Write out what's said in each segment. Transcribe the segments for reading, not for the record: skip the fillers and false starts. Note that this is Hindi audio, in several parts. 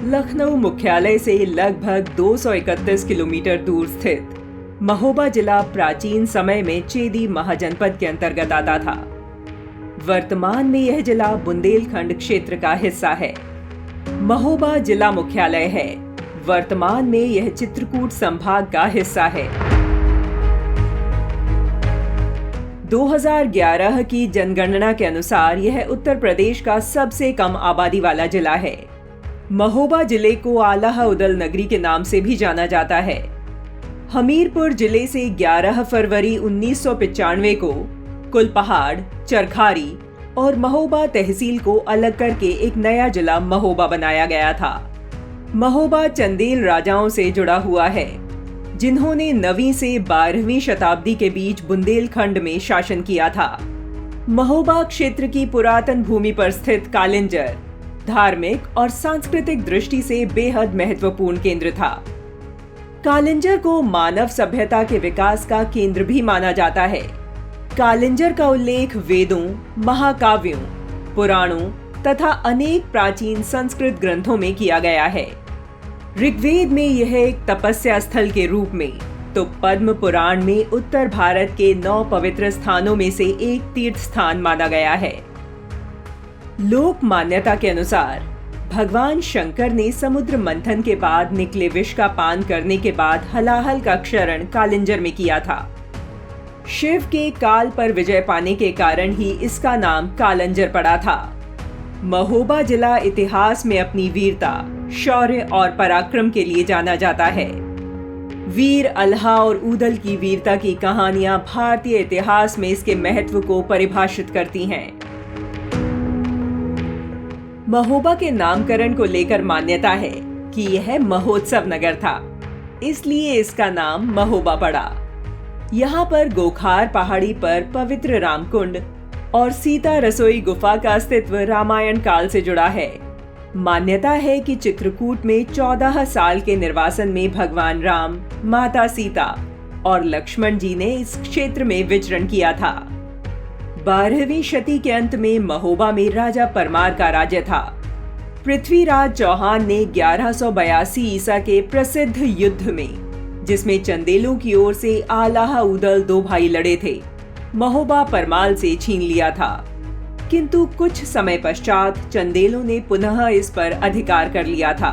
लखनऊ मुख्यालय से लगभग 231 किलोमीटर दूर स्थित महोबा जिला प्राचीन समय में चेदी महाजनपद के अंतर्गत आता था। वर्तमान में यह जिला बुंदेलखंड क्षेत्र का हिस्सा है। महोबा जिला मुख्यालय है। वर्तमान में यह चित्रकूट संभाग का हिस्सा है। 2011 की जनगणना के अनुसार यह उत्तर प्रदेश का सबसे कम आबादी वाला जिला है। महोबा जिले को आला उदल नगरी के नाम से भी जाना जाता है। हमीरपुर जिले से 11 फरवरी 1995 को कुलपहाड़, चरखारी और महोबा तहसील को अलग करके एक नया जिला महोबा बनाया गया था। महोबा चंदेल राजाओं से जुड़ा हुआ है, जिन्होंने 9वीं से 12वीं शताब्दी के बीच बुंदेलखंड में शासन किया था। महोबा क्षेत्र की पुरातन भूमि पर स्थित कालिंजर धार्मिक और सांस्कृतिक दृष्टि से बेहद महत्वपूर्ण केंद्र था। कालिंजर को मानव सभ्यता के विकास का केंद्र भी माना जाता है। कालिंजर का उल्लेख वेदों, महाकाव्यों, पुराणों तथा अनेक प्राचीन संस्कृत ग्रंथों में किया गया है। ऋग्वेद में यह एक तपस्या स्थल के रूप में, तो पद्म पुराण में उत्तर भारत के 9 पवित्र स्थानों में से एक तीर्थ स्थान माना गया है। लोक मान्यता के अनुसार भगवान शंकर ने समुद्र मंथन के बाद निकले विष का पान करने के बाद हलाहल का क्षरण कालिंजर में किया था। शिव के काल पर विजय पाने के कारण ही इसका नाम कालंजर पड़ा था। महोबा जिला इतिहास में अपनी वीरता, शौर्य और पराक्रम के लिए जाना जाता है। वीर अल्हा और ऊदल की वीरता की कहानियां भारतीय इतिहास में इसके महत्व को परिभाषित करती हैं। महोबा के नामकरण को लेकर मान्यता है कि यह महोत्सव नगर था, इसलिए इसका नाम महोबा पड़ा। यहाँ पर गोखार पहाड़ी पर पवित्र रामकुंड और सीता रसोई गुफा का अस्तित्व रामायण काल से जुड़ा है। मान्यता है कि चित्रकूट में 14 साल के निर्वासन में भगवान राम, माता सीता और लक्ष्मण जी ने इस क्षेत्र में विचरण किया था। 12वीं शती के अंत में महोबा में राजा परमार का राज्य था। पृथ्वीराज चौहान ने 1182 ईसा के प्रसिद्ध युद्ध में, जिसमें चंदेलों की ओर से आला उदल 2 भाई लड़े थे, महोबा परमाल से छीन लिया था। किंतु कुछ समय पश्चात चंदेलों ने पुनः इस पर अधिकार कर लिया था।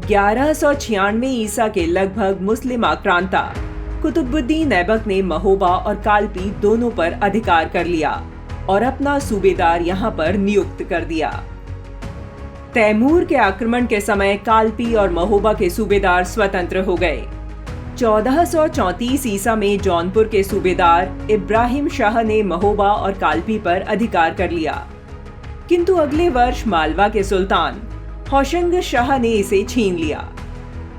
1196 ईसा के लगभग मुस्लिम आक्रांता कुतुबुद्दीन ऐबक ने महोबा और कालपी दोनों पर अधिकार कर लिया और अपना सूबेदार यहाँ पर नियुक्त कर दिया। तैमूर के आक्रमण के समय कालपी और महोबा के सूबेदार स्वतंत्र हो गए। 1434 ईसा में जौनपुर के सूबेदार इब्राहिम शाह ने महोबा और कालपी पर अधिकार कर लिया, किंतु अगले वर्ष मालवा के सुल्तान होशंग शाह ने इसे छीन लिया,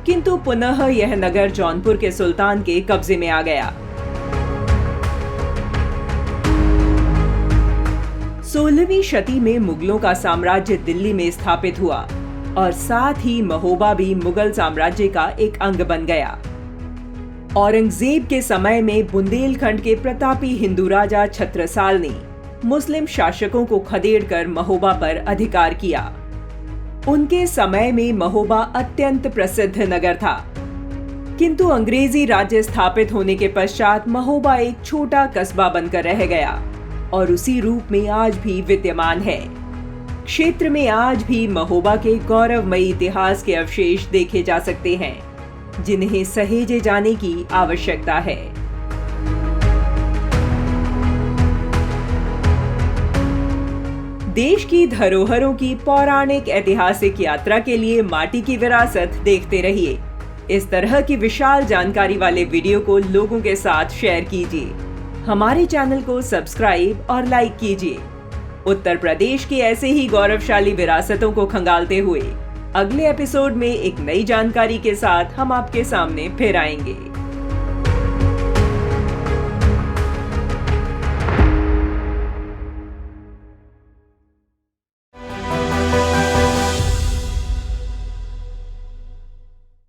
किंतु पुनः यह नगर जौनपुर के सुल्तान के कब्जे में आ गया। 16वीं शती में मुगलों का साम्राज्य दिल्ली में स्थापित हुआ और साथ ही महोबा भी मुगल साम्राज्य का एक अंग बन गया। औरंगजेब के समय में बुंदेलखंड के प्रतापी हिंदू राजा छत्रसाल ने मुस्लिम शासकों को खदेड़कर महोबा पर अधिकार किया। उनके समय में महोबा अत्यंत प्रसिद्ध नगर था, किंतु अंग्रेजी राज्य स्थापित होने के पश्चात महोबा एक छोटा कस्बा बनकर रह गया और उसी रूप में आज भी विद्यमान है। क्षेत्र में आज भी महोबा के गौरवमयी इतिहास के अवशेष देखे जा सकते हैं, जिन्हें सहेजे जाने की आवश्यकता है। देश की धरोहरों की पौराणिक ऐतिहासिक यात्रा के लिए माटी की विरासत देखते रहिए। इस तरह की विशाल जानकारी वाले वीडियो को लोगों के साथ शेयर कीजिए। हमारे चैनल को सब्सक्राइब और लाइक कीजिए। उत्तर प्रदेश की ऐसे ही गौरवशाली विरासतों को खंगालते हुए अगले एपिसोड में एक नई जानकारी के साथ हम आपके सामने फिर आएंगे।